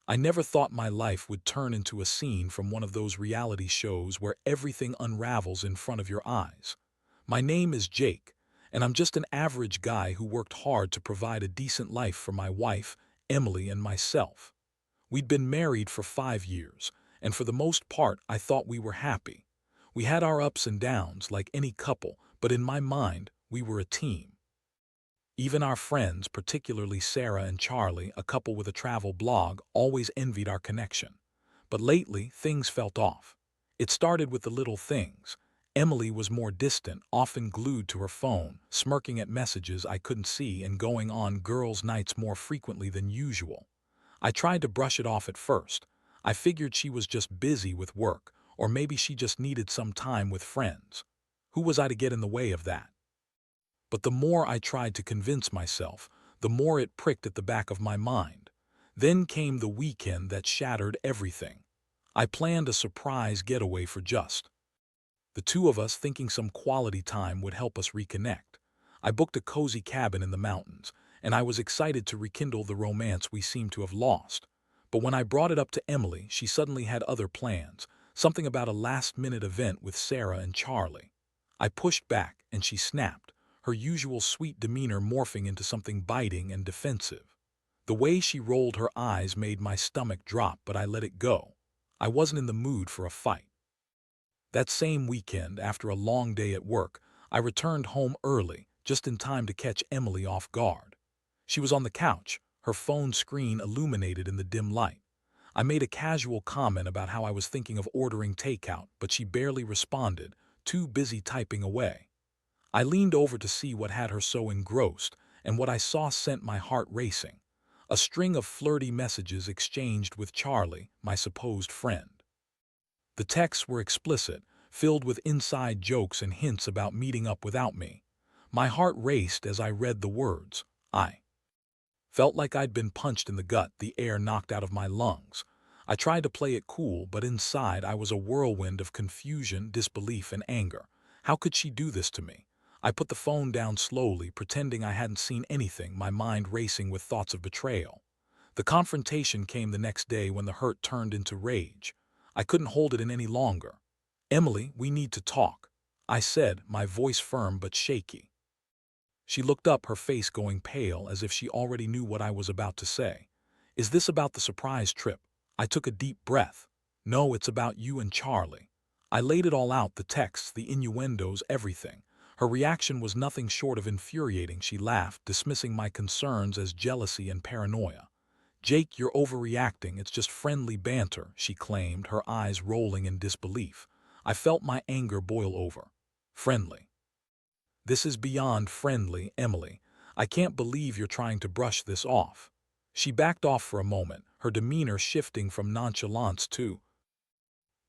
I never thought my life would turn into a scene from one of those reality shows where everything unravels in front of your eyes. My name is Jake, and I'm just an average guy who worked hard to provide a decent life for my wife, Emily, and myself. We'd been married for 5 years, and for the most part, I thought we were happy. We had our ups and downs like any couple, but in my mind, we were a team. Even our friends, particularly Sarah and Charlie, a couple with a travel blog, always envied our connection. But lately, things felt off. It started with the little things. Emily was more distant, often glued to her phone, smirking at messages I couldn't see and going on girls' nights more frequently than usual. I tried to brush it off at first. I figured she was just busy with work, or maybe she just needed some time with friends. Who was I to get in the way of that? But the more I tried to convince myself, the more it pricked at the back of my mind. Then came the weekend that shattered everything. I planned a surprise getaway for just the two of us, thinking some quality time would help us reconnect. I booked a cozy cabin in the mountains, and I was excited to rekindle the romance we seemed to have lost. But when I brought it up to Emily, she suddenly had other plans, something about a last-minute event with Sarah and Charlie. I pushed back, and she snapped, her usual sweet demeanor morphing into something biting and defensive. The way she rolled her eyes made my stomach drop, but I let it go. I wasn't in the mood for a fight. That same weekend, after a long day at work, I returned home early, just in time to catch Emily off guard. She was on the couch, her phone screen illuminated in the dim light. I made a casual comment about how I was thinking of ordering takeout, but she barely responded, too busy typing away. I leaned over to see what had her so engrossed, and what I saw sent my heart racing. A string of flirty messages exchanged with Charlie, my supposed friend. The texts were explicit, filled with inside jokes and hints about meeting up without me. My heart raced as I read the words. I felt like I'd been punched in the gut, the air knocked out of my lungs. I tried to play it cool, but inside I was a whirlwind of confusion, disbelief, and anger. How could she do this to me? I put the phone down slowly, pretending I hadn't seen anything, my mind racing with thoughts of betrayal. The confrontation came the next day when the hurt turned into rage. I couldn't hold it in any longer. "Emily, we need to talk," I said, my voice firm but shaky. She looked up, her face going pale, as if she already knew what I was about to say. "Is this about the surprise trip?" I took a deep breath. "No, it's about you and Charlie." I laid it all out, the texts, the innuendos, everything. Her reaction was nothing short of infuriating. She laughed, dismissing my concerns as jealousy and paranoia. "Jake, you're overreacting. It's just friendly banter," she claimed, her eyes rolling in disbelief. I felt my anger boil over. "Friendly? This is beyond friendly, Emily. I can't believe you're trying to brush this off." She backed off for a moment, her demeanor shifting from nonchalance to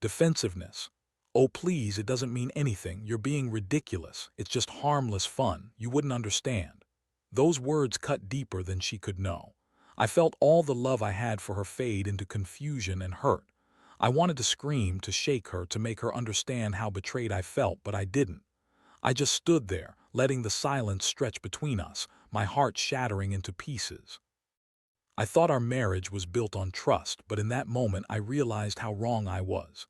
defensiveness. "Oh, please, it doesn't mean anything. You're being ridiculous. It's just harmless fun. You wouldn't understand." Those words cut deeper than she could know. I felt all the love I had for her fade into confusion and hurt. I wanted to scream, to shake her, to make her understand how betrayed I felt, but I didn't. I just stood there, letting the silence stretch between us, my heart shattering into pieces. I thought our marriage was built on trust, but in that moment I realized how wrong I was.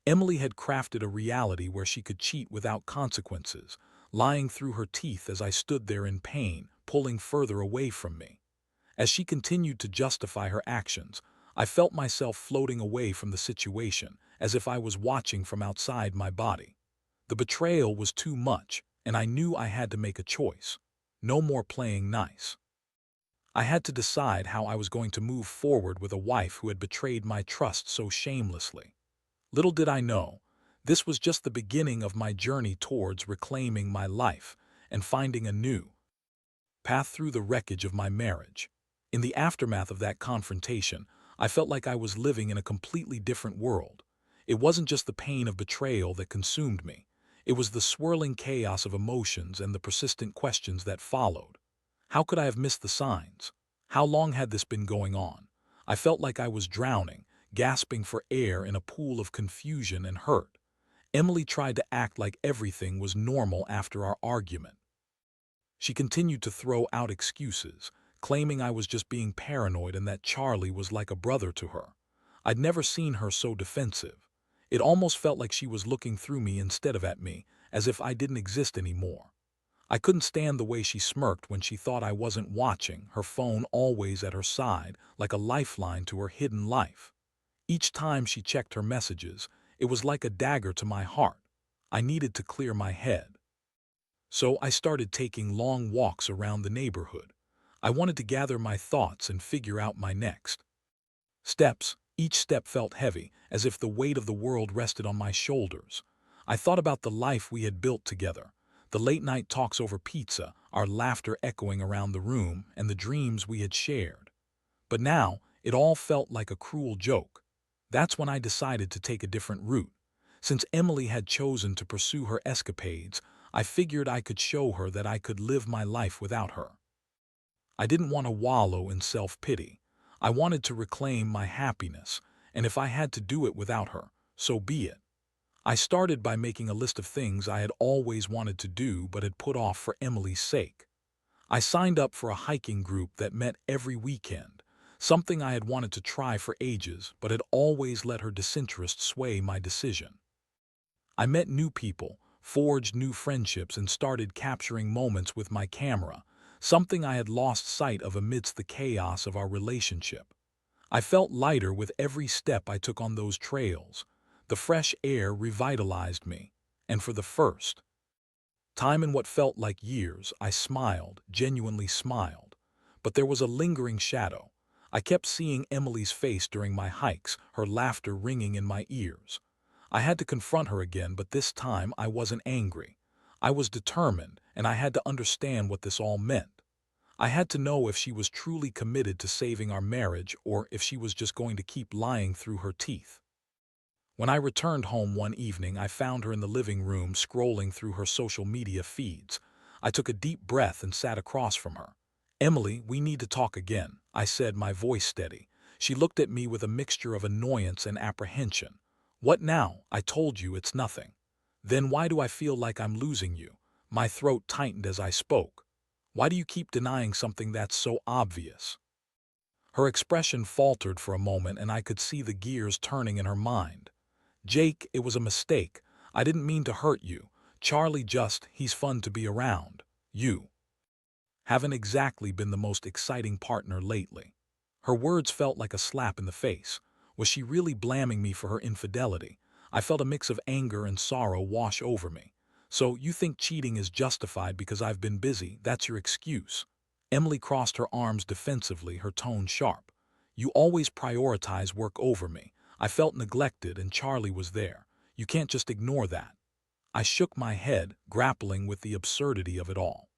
Emily had crafted a reality where she could cheat without consequences, lying through her teeth as I stood there in pain, pulling further away from me. As she continued to justify her actions, I felt myself floating away from the situation, as if I was watching from outside my body. The betrayal was too much, and I knew I had to make a choice. No more playing nice. I had to decide how I was going to move forward with a wife who had betrayed my trust so shamelessly. Little did I know, this was just the beginning of my journey towards reclaiming my life and finding a new path through the wreckage of my marriage. In the aftermath of that confrontation, I felt like I was living in a completely different world. It wasn't just the pain of betrayal that consumed me. It was the swirling chaos of emotions and the persistent questions that followed. How could I have missed the signs? How long had this been going on? I felt like I was drowning, gasping for air in a pool of confusion and hurt. Emily tried to act like everything was normal after our argument. She continued to throw out excuses, claiming I was just being paranoid and that Charlie was like a brother to her. I'd never seen her so defensive. It almost felt like she was looking through me instead of at me, as if I didn't exist anymore. I couldn't stand the way she smirked when she thought I wasn't watching, her phone always at her side, like a lifeline to her hidden life. Each time she checked her messages, it was like a dagger to my heart. I needed to clear my head. So I started taking long walks around the neighborhood. I wanted to gather my thoughts and figure out my next steps. Each step felt heavy, as if the weight of the world rested on my shoulders. I thought about the life we had built together, the late-night talks over pizza, our laughter echoing around the room, and the dreams we had shared. But now, it all felt like a cruel joke. That's when I decided to take a different route. Since Emily had chosen to pursue her escapades, I figured I could show her that I could live my life without her. I didn't want to wallow in self-pity. I wanted to reclaim my happiness, and if I had to do it without her, so be it. I started by making a list of things I had always wanted to do but had put off for Emily's sake. I signed up for a hiking group that met every weekend, something I had wanted to try for ages but had always let her disinterest sway my decision. I met new people, forged new friendships, and started capturing moments with my camera, something I had lost sight of amidst the chaos of our relationship. I felt lighter with every step I took on those trails. The fresh air revitalized me, and for the first time in what felt like years, I smiled, genuinely smiled. But there was a lingering shadow. I kept seeing Emily's face during my hikes, her laughter ringing in my ears. I had to confront her again, but this time I wasn't angry. I was determined, and I had to understand what this all meant. I had to know if she was truly committed to saving our marriage or if she was just going to keep lying through her teeth. When I returned home one evening, I found her in the living room scrolling through her social media feeds. I took a deep breath and sat across from her. "Emily, we need to talk again," I said, my voice steady. She looked at me with a mixture of annoyance and apprehension. "What now? I told you it's nothing." "Then why do I feel like I'm losing you?" My throat tightened as I spoke. "Why do you keep denying something that's so obvious?" Her expression faltered for a moment, and I could see the gears turning in her mind. "Jake, it was a mistake. I didn't mean to hurt you. Charlie he's fun to be around. You haven't exactly been the most exciting partner lately." Her words felt like a slap in the face. Was she really blaming me for her infidelity? I felt a mix of anger and sorrow wash over me. "So you think cheating is justified because I've been busy? That's your excuse?" Emily crossed her arms defensively, her tone sharp. "You always prioritize work over me. I felt neglected and Charlie was there. You can't just ignore that." I shook my head, grappling with the absurdity of it all.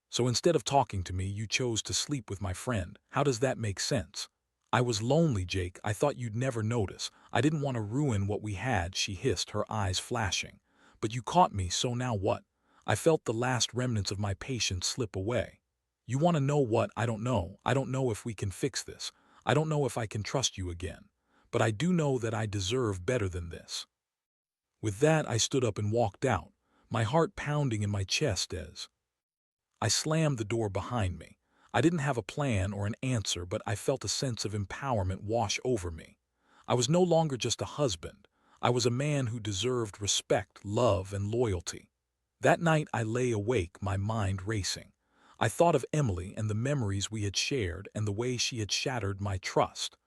"So instead of talking to me, you chose to sleep with my friend. How does that make sense?" "I was lonely, Jake. I thought you'd never notice. I didn't want to ruin what we had," she hissed, her eyes flashing. "But you caught me, so now what?" I felt the last remnants of my patience slip away. "You want to know what? I don't know. I don't know if we can fix this. I don't know if I can trust you again. But I do know that I deserve better than this." With that, I stood up and walked out, my heart pounding in my chest as I slammed the door behind me. I didn't have a plan or an answer, but I felt a sense of empowerment wash over me. I was no longer just a husband. I was a man who deserved respect, love, and loyalty. That night I lay awake, my mind racing. I thought of Emily and the memories we had shared and the way she had shattered my trust.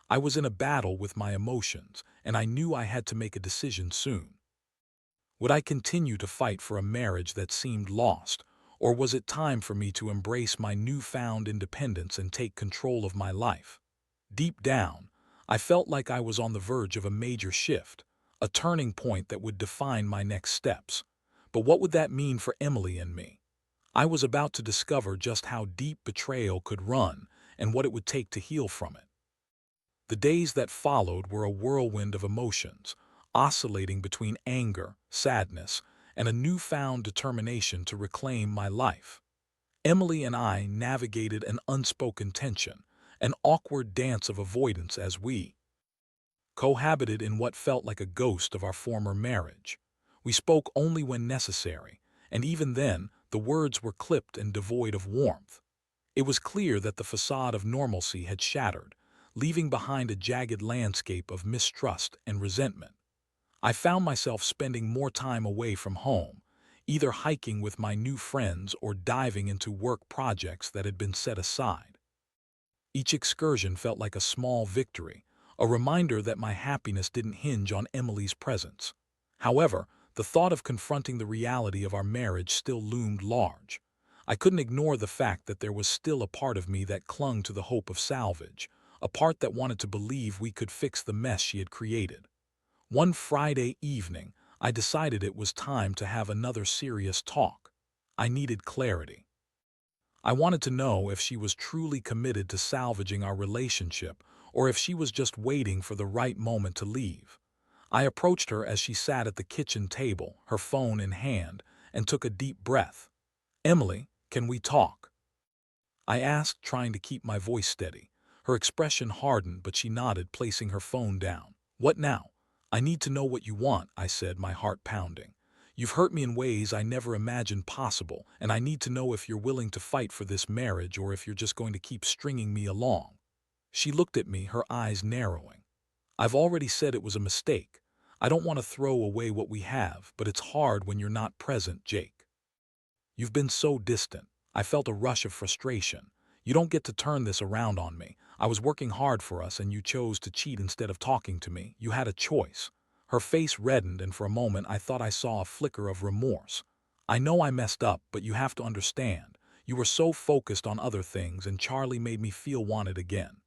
I was in a battle with my emotions, and I knew I had to make a decision soon. Would I continue to fight for a marriage that seemed lost, or was it time for me to embrace my newfound independence and take control of my life? Deep down, I felt like I was on the verge of a major shift, a turning point that would define my next steps. But what would that mean for Emily and me? I was about to discover just how deep betrayal could run and what it would take to heal from it. The days that followed were a whirlwind of emotions, oscillating between anger, sadness, and a newfound determination to reclaim my life. Emily and I navigated an unspoken tension, an awkward dance of avoidance as we cohabited in what felt like a ghost of our former marriage. We spoke only when necessary, and even then, the words were clipped and devoid of warmth. It was clear that the facade of normalcy had shattered, leaving behind a jagged landscape of mistrust and resentment. I found myself spending more time away from home, either hiking with my new friends or diving into work projects that had been set aside. Each excursion felt like a small victory, a reminder that my happiness didn't hinge on Emily's presence. However, the thought of confronting the reality of our marriage still loomed large. I couldn't ignore the fact that there was still a part of me that clung to the hope of salvage, a part that wanted to believe we could fix the mess she had created. One Friday evening, I decided it was time to have another serious talk. I needed clarity. I wanted to know if she was truly committed to salvaging our relationship or if she was just waiting for the right moment to leave. I approached her as she sat at the kitchen table, her phone in hand, and took a deep breath. "Emily, can we talk?" I asked, trying to keep my voice steady. Her expression hardened, but she nodded, placing her phone down. "What now?" "I need to know what you want," I said, my heart pounding. "You've hurt me in ways I never imagined possible, and I need to know if you're willing to fight for this marriage or if you're just going to keep stringing me along." She looked at me, her eyes narrowing. "I've already said it was a mistake. I don't want to throw away what we have, but it's hard when you're not present, Jake. You've been so distant." I felt a rush of frustration. "You don't get to turn this around on me. I was working hard for us and you chose to cheat instead of talking to me. You had a choice." Her face reddened, and for a moment I thought I saw a flicker of remorse. "I know I messed up, but you have to understand. You were so focused on other things and Charlie made me feel wanted again."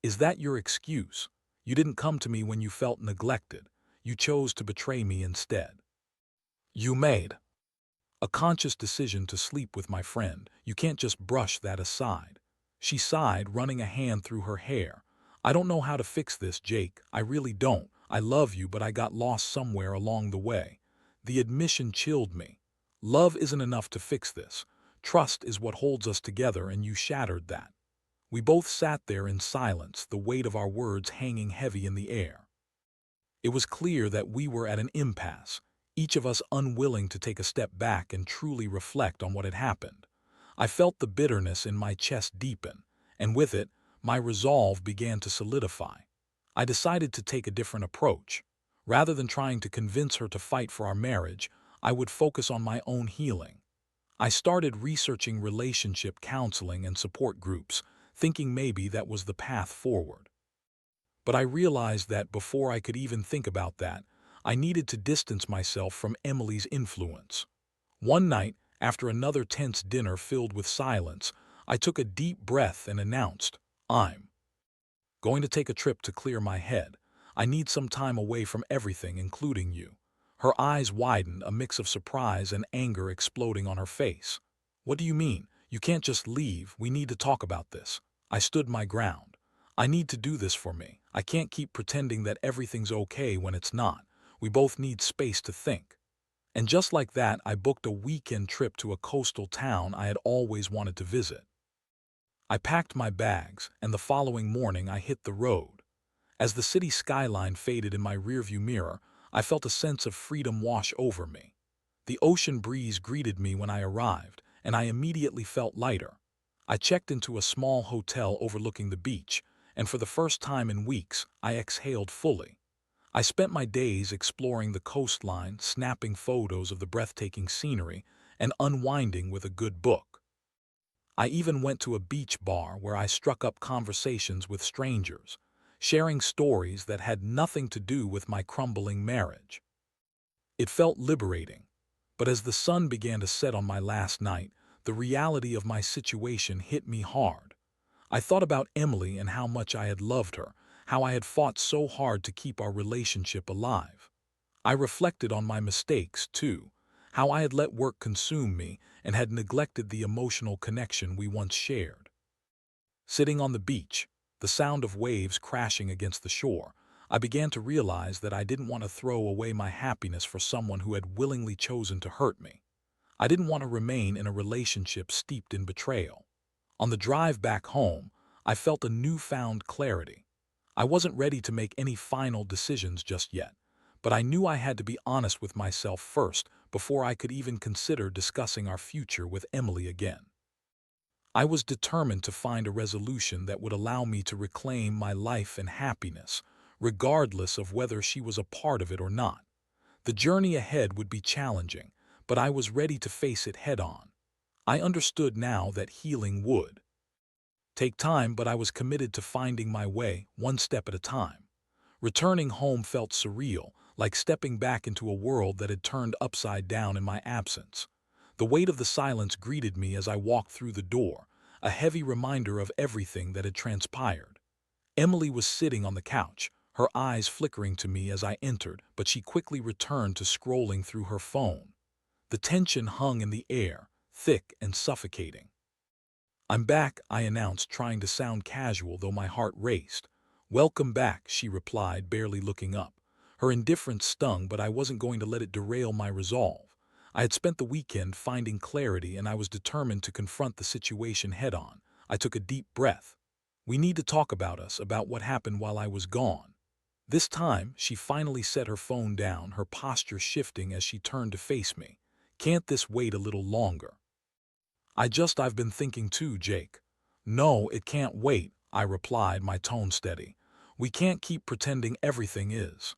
"Is that your excuse? You didn't come to me when you felt neglected. You chose to betray me instead. You made a conscious decision to sleep with my friend. You can't just brush that aside." She sighed, running a hand through her hair. "I don't know how to fix this, Jake. I really don't. I love you, but I got lost somewhere along the way." The admission chilled me. Love isn't enough to fix this. Trust is what holds us together, and you shattered that. We both sat there in silence, the weight of our words hanging heavy in the air. It was clear that we were at an impasse, each of us unwilling to take a step back and truly reflect on what had happened. I felt the bitterness in my chest deepen, and with it, my resolve began to solidify. I decided to take a different approach. Rather than trying to convince her to fight for our marriage, I would focus on my own healing. I started researching relationship counseling and support groups, thinking maybe that was the path forward. But I realized that before I could even think about that, I needed to distance myself from Emily's influence. One night, after another tense dinner filled with silence, I took a deep breath and announced, "I'm going to take a trip to clear my head. I need some time away from everything, including you." Her eyes widened, a mix of surprise and anger exploding on her face. "What do you mean? You can't just leave. We need to talk about this." I stood my ground. "I need to do this for me. I can't keep pretending that everything's okay when it's not. We both need space to think." And just like that, I booked a weekend trip to a coastal town I had always wanted to visit. I packed my bags, and the following morning I hit the road. As the city skyline faded in my rearview mirror, I felt a sense of freedom wash over me. The ocean breeze greeted me when I arrived, and I immediately felt lighter. I checked into a small hotel overlooking the beach, and for the first time in weeks, I exhaled fully. I spent my days exploring the coastline, snapping photos of the breathtaking scenery, and unwinding with a good book. I even went to a beach bar where I struck up conversations with strangers, sharing stories that had nothing to do with my crumbling marriage. It felt liberating, but as the sun began to set on my last night, the reality of my situation hit me hard. I thought about Emily and how much I had loved her, how I had fought so hard to keep our relationship alive. I reflected on my mistakes, too, how I had let work consume me and had neglected the emotional connection we once shared. Sitting on the beach, the sound of waves crashing against the shore, I began to realize that I didn't want to throw away my happiness for someone who had willingly chosen to hurt me. I didn't want to remain in a relationship steeped in betrayal. On the drive back home, I felt a newfound clarity. I wasn't ready to make any final decisions just yet, but I knew I had to be honest with myself first before I could even consider discussing our future with Emily again. I was determined to find a resolution that would allow me to reclaim my life and happiness, regardless of whether she was a part of it or not. The journey ahead would be challenging, but I was ready to face it head-on. I understood now that healing would take time, but I was committed to finding my way, one step at a time. Returning home felt surreal, like stepping back into a world that had turned upside down in my absence. The weight of the silence greeted me as I walked through the door, a heavy reminder of everything that had transpired. Emily was sitting on the couch, her eyes flickering to me as I entered, but she quickly returned to scrolling through her phone. The tension hung in the air, thick and suffocating. "I'm back," I announced, trying to sound casual though my heart raced. "Welcome back," she replied, barely looking up. Her indifference stung, but I wasn't going to let it derail my resolve. I had spent the weekend finding clarity, and I was determined to confront the situation head-on. I took a deep breath. "We need to talk about us, about what happened while I was gone." This time, she finally set her phone down, her posture shifting as she turned to face me. "Can't this wait a little longer?" I've been thinking too, Jake." "No, it can't wait," I replied, my tone steady. "We can't keep pretending everything is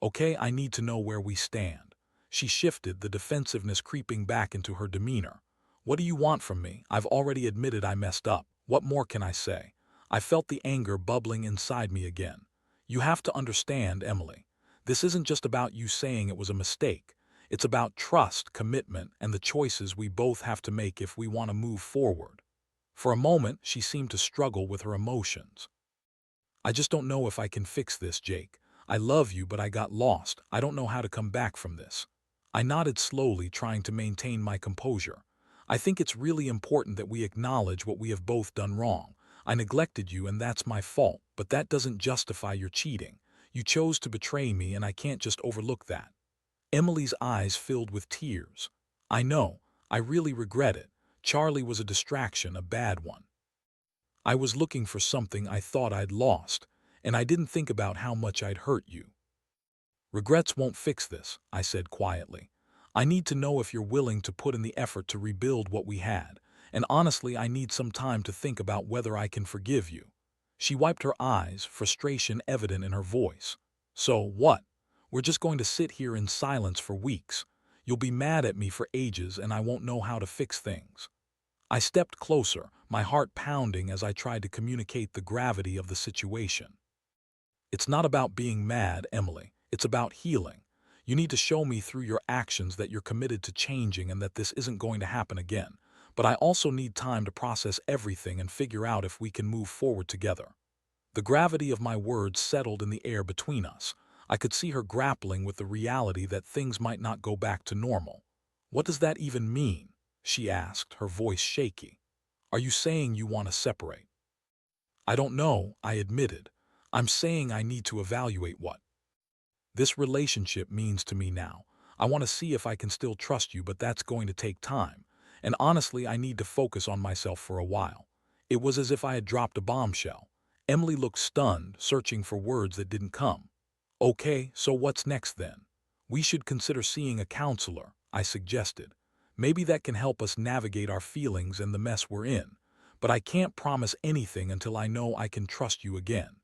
okay. I need to know where we stand." She shifted, the defensiveness creeping back into her demeanor. "What do you want from me? I've already admitted I messed up. What more can I say?" I felt the anger bubbling inside me again. "You have to understand, Emily. This isn't just about you saying it was a mistake. It's about trust, commitment, and the choices we both have to make if we want to move forward." For a moment, she seemed to struggle with her emotions. "I just don't know if I can fix this, Jake. I love you, but I got lost. I don't know how to come back from this." I nodded slowly, trying to maintain my composure. "I think it's really important that we acknowledge what we have both done wrong. I neglected you, and that's my fault, but that doesn't justify your cheating. You chose to betray me, and I can't just overlook that." Emily's eyes filled with tears. "I know. I really regret it. Charlie was a distraction, a bad one. I was looking for something I thought I'd lost, and I didn't think about how much I'd hurt you." "Regrets won't fix this," I said quietly. "I need to know if you're willing to put in the effort to rebuild what we had, and honestly, I need some time to think about whether I can forgive you." She wiped her eyes, frustration evident in her voice. "So what? We're just going to sit here in silence for weeks. You'll be mad at me for ages, and I won't know how to fix things." I stepped closer, my heart pounding as I tried to communicate the gravity of the situation. "It's not about being mad, Emily. It's about healing. You need to show me through your actions that you're committed to changing and that this isn't going to happen again. But I also need time to process everything and figure out if we can move forward together." The gravity of my words settled in the air between us. I could see her grappling with the reality that things might not go back to normal. "What does that even mean?" she asked, her voice shaky. "Are you saying you want to separate?" "I don't know," I admitted. "I'm saying I need to evaluate what this relationship means to me now. I want to see if I can still trust you, but that's going to take time. And honestly, I need to focus on myself for a while." It was as if I had dropped a bombshell. Emily looked stunned, searching for words that didn't come. "Okay, so what's next then?" "We should consider seeing a counselor," I suggested. "Maybe that can help us navigate our feelings and the mess we're in. But I can't promise anything until I know I can trust you again."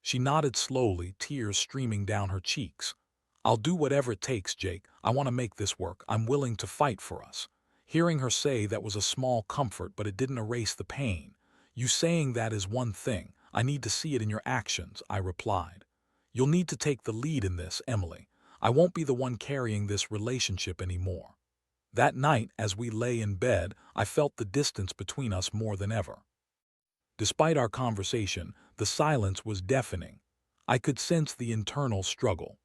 She nodded slowly, tears streaming down her cheeks. "I'll do whatever it takes, Jake. I want to make this work. I'm willing to fight for us." Hearing her say that was a small comfort, but it didn't erase the pain. "You saying that is one thing. I need to see it in your actions," I replied. "You'll need to take the lead in this, Emily. I won't be the one carrying this relationship anymore." That night, as we lay in bed, I felt the distance between us more than ever. Despite our conversation, the silence was deafening. I could sense the internal struggle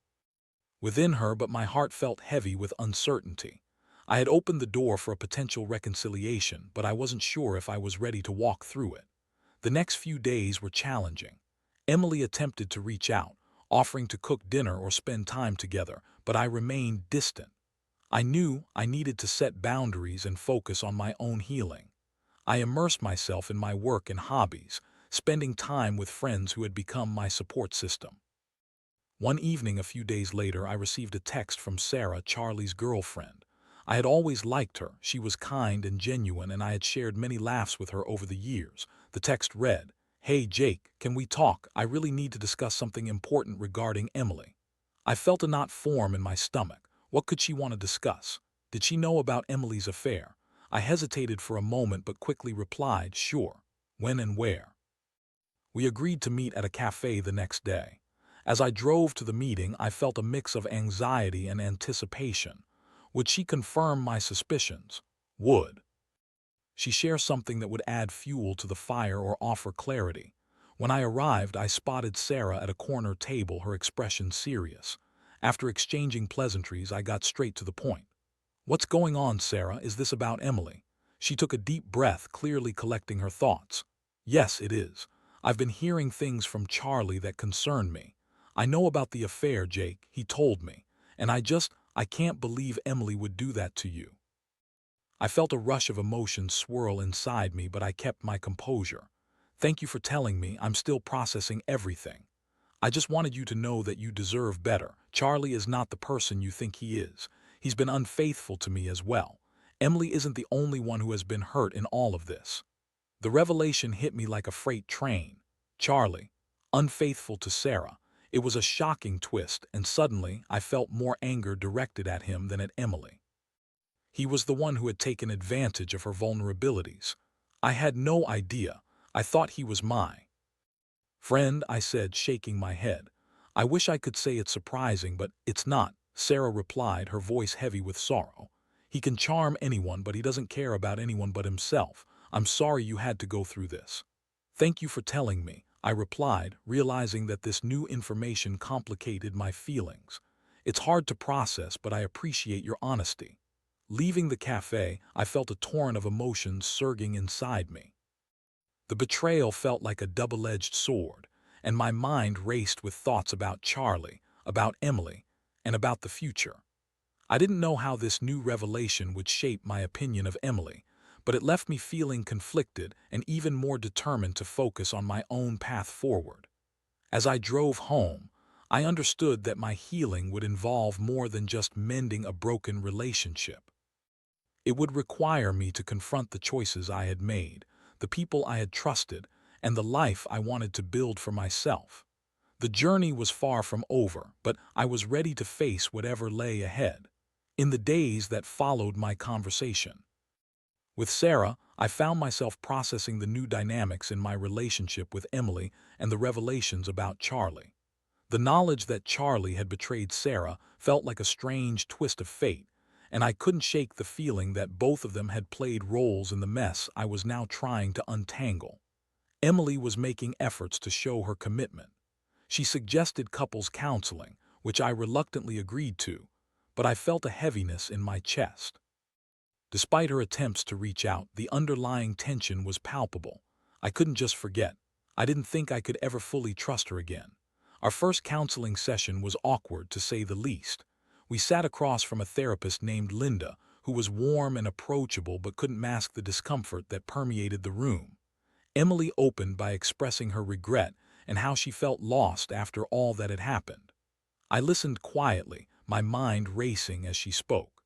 within her, but my heart felt heavy with uncertainty. I had opened the door for a potential reconciliation, but I wasn't sure if I was ready to walk through it. The next few days were challenging. Emily attempted to reach out, offering to cook dinner or spend time together, but I remained distant. I knew I needed to set boundaries and focus on my own healing. I immersed myself in my work and hobbies, spending time with friends who had become my support system. One evening a few days later, I received a text from Sarah, Charlie's girlfriend. I had always liked her. She was kind and genuine, and I had shared many laughs with her over the years. The text read, "Hey Jake, can we talk? I really need to discuss something important regarding Emily." I felt a knot form in my stomach. What could she want to discuss? Did she know about Emily's affair? I hesitated for a moment but quickly replied, "Sure. When and where?" We agreed to meet at a cafe the next day. As I drove to the meeting, I felt a mix of anxiety and anticipation. Would she confirm my suspicions? Would she share something that would add fuel to the fire or offer clarity? When I arrived, I spotted Sarah at a corner table, her expression serious. After exchanging pleasantries, I got straight to the point. "What's going on, Sarah? Is this about Emily?" She took a deep breath, clearly collecting her thoughts. "Yes, it is. I've been hearing things from Charlie that concern me. I know about the affair, Jake, he told me. And I can't believe Emily would do that to you." I felt a rush of emotion swirl inside me, but I kept my composure. "Thank you for telling me. I'm still processing everything. I just wanted you to know that you deserve better. Charlie is not the person you think he is. He's been unfaithful to me as well. Emily isn't the only one who has been hurt in all of this." The revelation hit me like a freight train. Charlie, unfaithful to Sarah. It was a shocking twist, and suddenly I felt more anger directed at him than at Emily. He was the one who had taken advantage of her vulnerabilities. I had no idea. I thought he was my friend, I said, shaking my head. "I wish I could say it's surprising, but it's not," Sarah replied, her voice heavy with sorrow. "He can charm anyone, but he doesn't care about anyone but himself. I'm sorry you had to go through this." "Thank you for telling me," I replied, realizing that this new information complicated my feelings. "It's hard to process, but I appreciate your honesty." Leaving the cafe, I felt a torrent of emotions surging inside me. The betrayal felt like a double-edged sword, and my mind raced with thoughts about Charlie, about Emily, and about the future. I didn't know how this new revelation would shape my opinion of Emily, but it left me feeling conflicted and even more determined to focus on my own path forward. As I drove home, I understood that my healing would involve more than just mending a broken relationship. It would require me to confront the choices I had made, the people I had trusted, and the life I wanted to build for myself. The journey was far from over, but I was ready to face whatever lay ahead. In the days that followed my conversation with Sarah, I found myself processing the new dynamics in my relationship with Emily and the revelations about Charlie. The knowledge that Charlie had betrayed Sarah felt like a strange twist of fate, and I couldn't shake the feeling that both of them had played roles in the mess I was now trying to untangle. Emily was making efforts to show her commitment. She suggested couples counseling, which I reluctantly agreed to, but I felt a heaviness in my chest. Despite her attempts to reach out, the underlying tension was palpable. I couldn't just forget. I didn't think I could ever fully trust her again. Our first counseling session was awkward, to say the least. We sat across from a therapist named Linda, who was warm and approachable but couldn't mask the discomfort that permeated the room. Emily opened by expressing her regret and how she felt lost after all that had happened. I listened quietly, my mind racing as she spoke.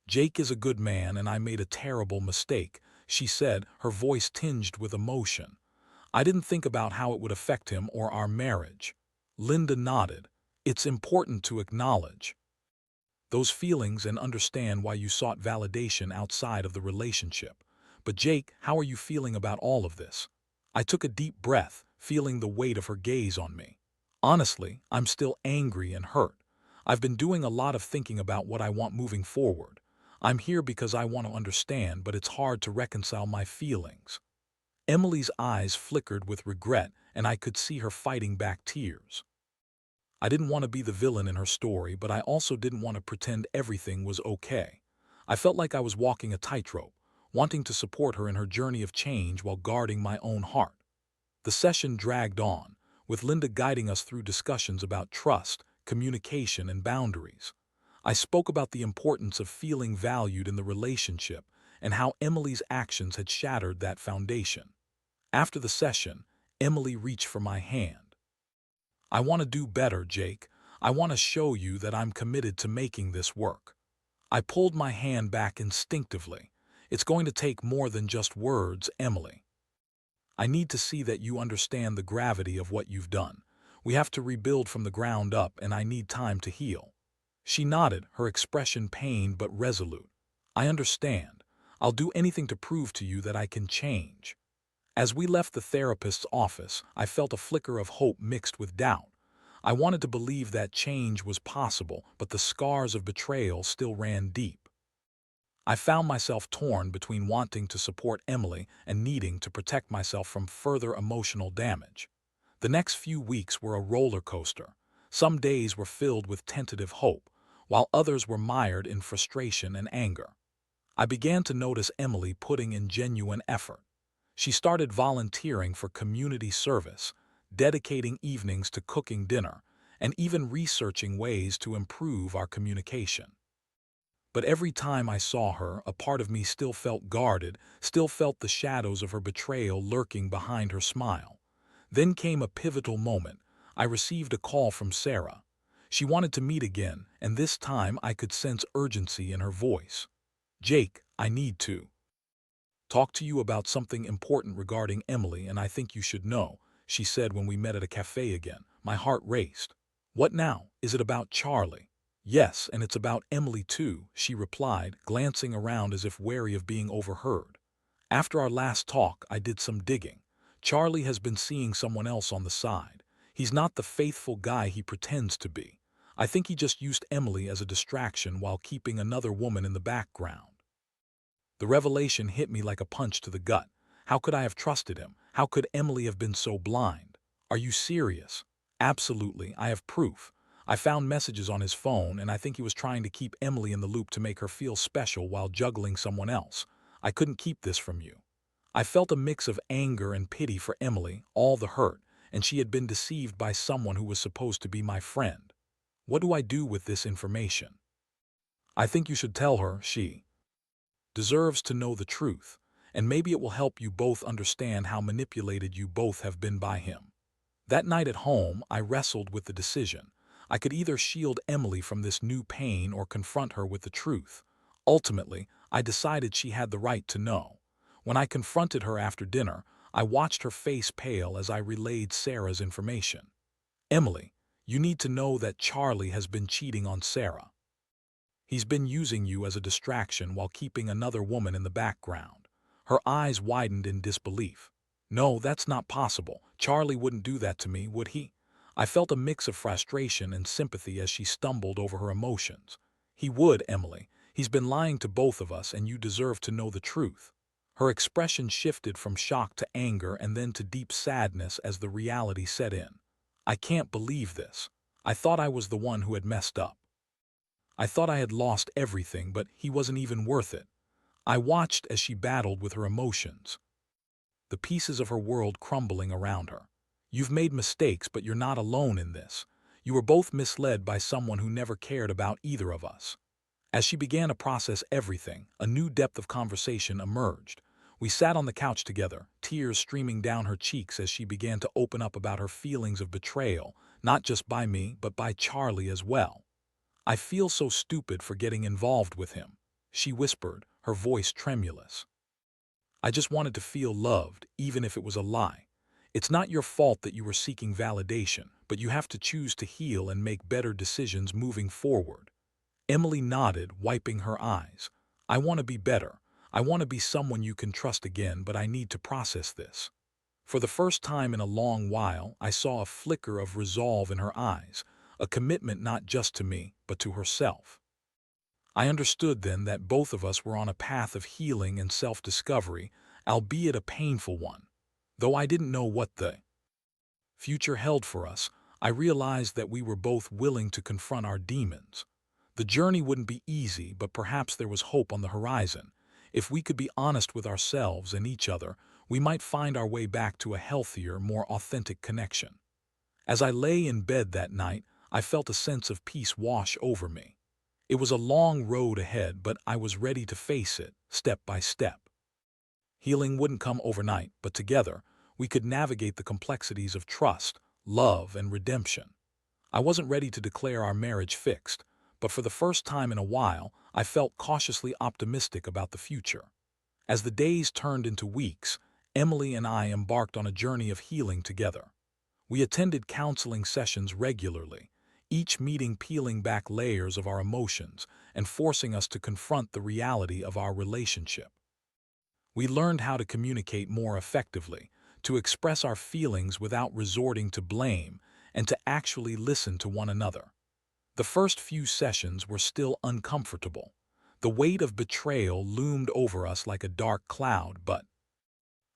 "Jake is a good man and I made a terrible mistake," she said, her voice tinged with emotion. "I didn't think about how it would affect him or our marriage." Linda nodded. "It's important to acknowledge those feelings and understand why you sought validation outside of the relationship. But Jake, how are you feeling about all of this?" I took a deep breath, feeling the weight of her gaze on me. "Honestly, I'm still angry and hurt. I've been doing a lot of thinking about what I want moving forward. I'm here because I want to understand, but it's hard to reconcile my feelings." Emily's eyes flickered with regret, and I could see her fighting back tears. I didn't want to be the villain in her story, but I also didn't want to pretend everything was okay. I felt like I was walking a tightrope, wanting to support her in her journey of change while guarding my own heart. The session dragged on, with Linda guiding us through discussions about trust, communication, and boundaries. I spoke about the importance of feeling valued in the relationship and how Emily's actions had shattered that foundation. After the session, Emily reached for my hand. "I want to do better, Jake. I want to show you that I'm committed to making this work." I pulled my hand back instinctively. It's going to take more than just words, Emily. I need to see that you understand the gravity of what you've done. We have to rebuild from the ground up, and I need time to heal. She nodded, her expression pained but resolute. I understand. I'll do anything to prove to you that I can change. As we left the therapist's office, I felt a flicker of hope mixed with doubt. I wanted to believe that change was possible, but the scars of betrayal still ran deep. I found myself torn between wanting to support Emily and needing to protect myself from further emotional damage. The next few weeks were a roller coaster. Some days were filled with tentative hope, while others were mired in frustration and anger. I began to notice Emily putting in genuine effort. She started volunteering for community service, dedicating evenings to cooking dinner, and even researching ways to improve our communication. But every time I saw her, a part of me still felt guarded, still felt the shadows of her betrayal lurking behind her smile. Then came a pivotal moment. I received a call from Sarah. She wanted to meet again, and this time I could sense urgency in her voice. "Jake, I need to talk to you about something important regarding Emily, and I think you should know," she said when we met at a cafe again. My heart raced. "What now? Is it about Charlie?" "Yes, and it's about Emily too," she replied, glancing around as if wary of being overheard. "After our last talk, I did some digging. Charlie has been seeing someone else on the side. He's not the faithful guy he pretends to be. I think he just used Emily as a distraction while keeping another woman in the background." The revelation hit me like a punch to the gut. How could I have trusted him? How could Emily have been so blind? "Are you serious?" "Absolutely, I have proof. I found messages on his phone, and I think he was trying to keep Emily in the loop to make her feel special while juggling someone else. I couldn't keep this from you." I felt a mix of anger and pity for Emily, all the hurt, and she had been deceived by someone who was supposed to be my friend. What do I do with this information? "I think you should tell her. She deserves to know the truth, and maybe it will help you both understand how manipulated you both have been by him." That night at home, I wrestled with the decision. I could either shield Emily from this new pain or confront her with the truth. Ultimately, I decided she had the right to know. When I confronted her after dinner, I watched her face pale as I relayed Sarah's information. "Emily, you need to know that Charlie has been cheating on Sarah. He's been using you as a distraction while keeping another woman in the background." Her eyes widened in disbelief. "No, that's not possible. Charlie wouldn't do that to me, would he?" I felt a mix of frustration and sympathy as she stumbled over her emotions. "He would, Emily. He's been lying to both of us, and you deserve to know the truth." Her expression shifted from shock to anger and then to deep sadness as the reality set in. "I can't believe this. I thought I was the one who had messed up. I thought I had lost everything, but he wasn't even worth it." I watched as she battled with her emotions, the pieces of her world crumbling around her. "You've made mistakes, but you're not alone in this. You were both misled by someone who never cared about either of us." As she began to process everything, a new depth of conversation emerged. We sat on the couch together, tears streaming down her cheeks as she began to open up about her feelings of betrayal, not just by me, but by Charlie as well. "I feel so stupid for getting involved with him," she whispered, her voice tremulous. "I just wanted to feel loved, even if it was a lie. It's not your fault that you were seeking validation, but you have to choose to heal and make better decisions moving forward." Emily nodded, wiping her eyes. "I want to be better. I want to be someone you can trust again, but I need to process this." For the first time in a long while, I saw a flicker of resolve in her eyes, a commitment not just to me, but to herself. I understood then that both of us were on a path of healing and self-discovery, albeit a painful one. Though I didn't know what the future held for us, I realized that we were both willing to confront our demons. The journey wouldn't be easy, but perhaps there was hope on the horizon. If we could be honest with ourselves and each other, we might find our way back to a healthier, more authentic connection. As I lay in bed that night, I felt a sense of peace wash over me. It was a long road ahead, but I was ready to face it, step by step. Healing wouldn't come overnight, but together, we could navigate the complexities of trust, love, and redemption. I wasn't ready to declare our marriage fixed, but for the first time in a while, I felt cautiously optimistic about the future. As the days turned into weeks, Emily and I embarked on a journey of healing together. We attended counseling sessions regularly, each meeting peeling back layers of our emotions and forcing us to confront the reality of our relationship. We learned how to communicate more effectively, to express our feelings without resorting to blame, and to actually listen to one another. The first few sessions were still uncomfortable. The weight of betrayal loomed over us like a dark cloud, but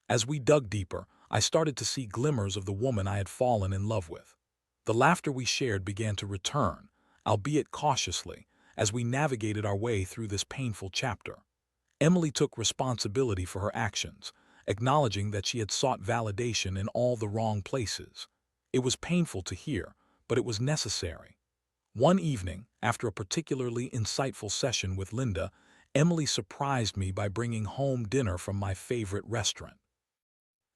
as we dug deeper, I started to see glimmers of the woman I had fallen in love with. The laughter we shared began to return, albeit cautiously, as we navigated our way through this painful chapter. Emily took responsibility for her actions, acknowledging that she had sought validation in all the wrong places. It was painful to hear, but it was necessary. One evening, after a particularly insightful session with Linda, Emily surprised me by bringing home dinner from my favorite restaurant.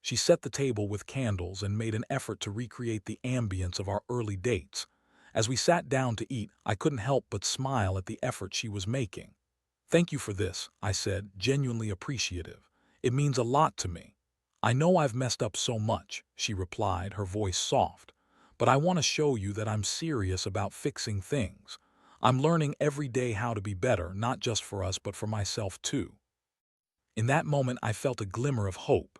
She set the table with candles and made an effort to recreate the ambience of our early dates. As we sat down to eat, I couldn't help but smile at the effort she was making. "Thank you for this," I said, genuinely appreciative. "It means a lot to me." "I know I've messed up so much," she replied, her voice soft. "But I want to show you that I'm serious about fixing things. I'm learning every day how to be better, not just for us, but for myself too." In that moment, I felt a glimmer of hope.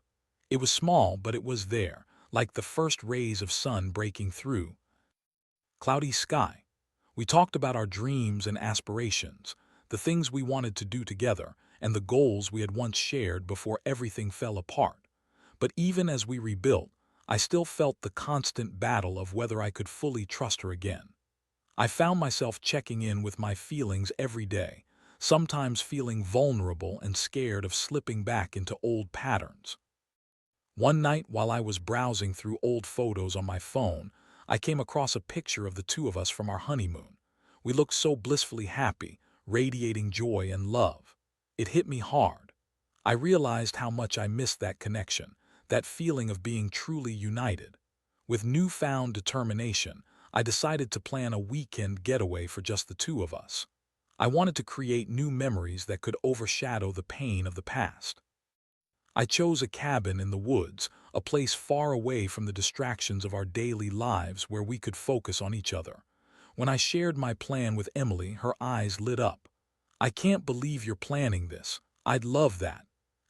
It was small, but it was there, like the first rays of sun breaking through cloudy sky. We talked about our dreams and aspirations, the things we wanted to do together, and the goals we had once shared before everything fell apart. But even as we rebuilt, I still felt the constant battle of whether I could fully trust her again. I found myself checking in with my feelings every day, sometimes feeling vulnerable and scared of slipping back into old patterns. One night, while I was browsing through old photos on my phone, I came across a picture of the two of us from our honeymoon. We looked so blissfully happy, radiating joy and love. It hit me hard. I realized how much I missed that connection, that feeling of being truly united. With newfound determination, I decided to plan a weekend getaway for just the two of us. I wanted to create new memories that could overshadow the pain of the past. I chose a cabin in the woods, a place far away from the distractions of our daily lives where we could focus on each other. When I shared my plan with Emily, her eyes lit up. "I can't believe you're planning this. I'd love that."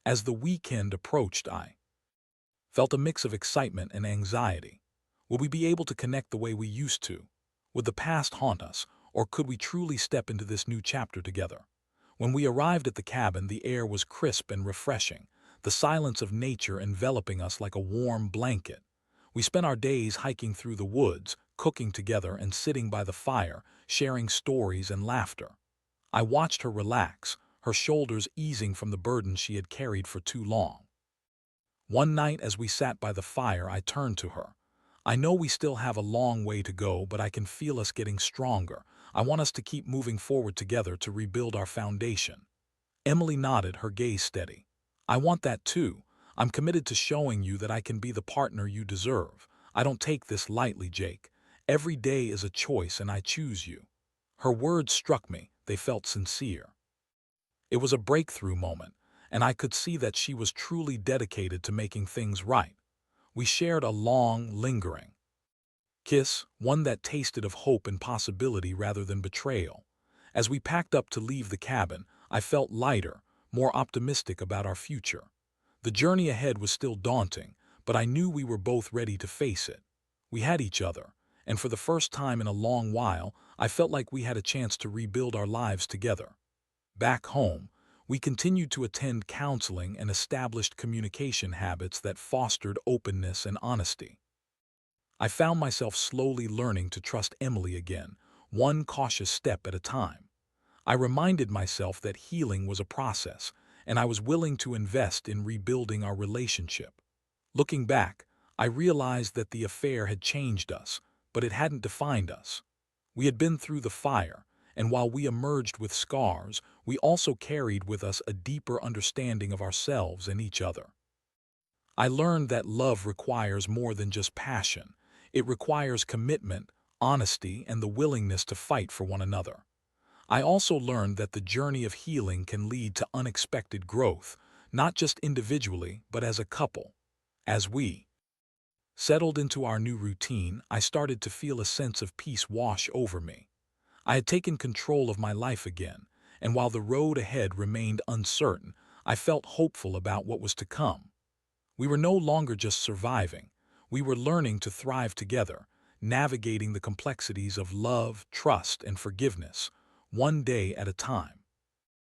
As the weekend approached, I felt a mix of excitement and anxiety. Would we be able to connect the way we used to? Would the past haunt us, or could we truly step into this new chapter together? When we arrived at the cabin, the air was crisp and refreshing, the silence of nature enveloping us like a warm blanket. We spent our days hiking through the woods, cooking together and sitting by the fire, sharing stories and laughter. I watched her relax, her shoulders easing from the burden she had carried for too long. One night, as we sat by the fire, I turned to her. "I know we still have a long way to go, but I can feel us getting stronger. I want us to keep moving forward together to rebuild our foundation." Emily nodded, her gaze steady. "I want that too. I'm committed to showing you that I can be the partner you deserve. I don't take this lightly, Jake. Every day is a choice and I choose you." Her words struck me. They felt sincere. It was a breakthrough moment, and I could see that she was truly dedicated to making things right. We shared a long, lingering kiss, one that tasted of hope and possibility rather than betrayal. As we packed up to leave the cabin, I felt lighter, more optimistic about our future. The journey ahead was still daunting, but I knew we were both ready to face it. We had each other, and for the first time in a long while, I felt like we had a chance to rebuild our lives together. Back home, we continued to attend counseling and established communication habits that fostered openness and honesty. I found myself slowly learning to trust Emily again, one cautious step at a time. I reminded myself that healing was a process, and I was willing to invest in rebuilding our relationship. Looking back, I realized that the affair had changed us, but it hadn't defined us. We had been through the fire, and while we emerged with scars, we also carried with us a deeper understanding of ourselves and each other. I learned that love requires more than just passion. It requires commitment, honesty, and the willingness to fight for one another. I also learned that the journey of healing can lead to unexpected growth, not just individually, but as a couple. As we settled into our new routine, I started to feel a sense of peace wash over me. I had taken control of my life again, and while the road ahead remained uncertain, I felt hopeful about what was to come. We were no longer just surviving. We were learning to thrive together, navigating the complexities of love, trust, and forgiveness, one day at a time.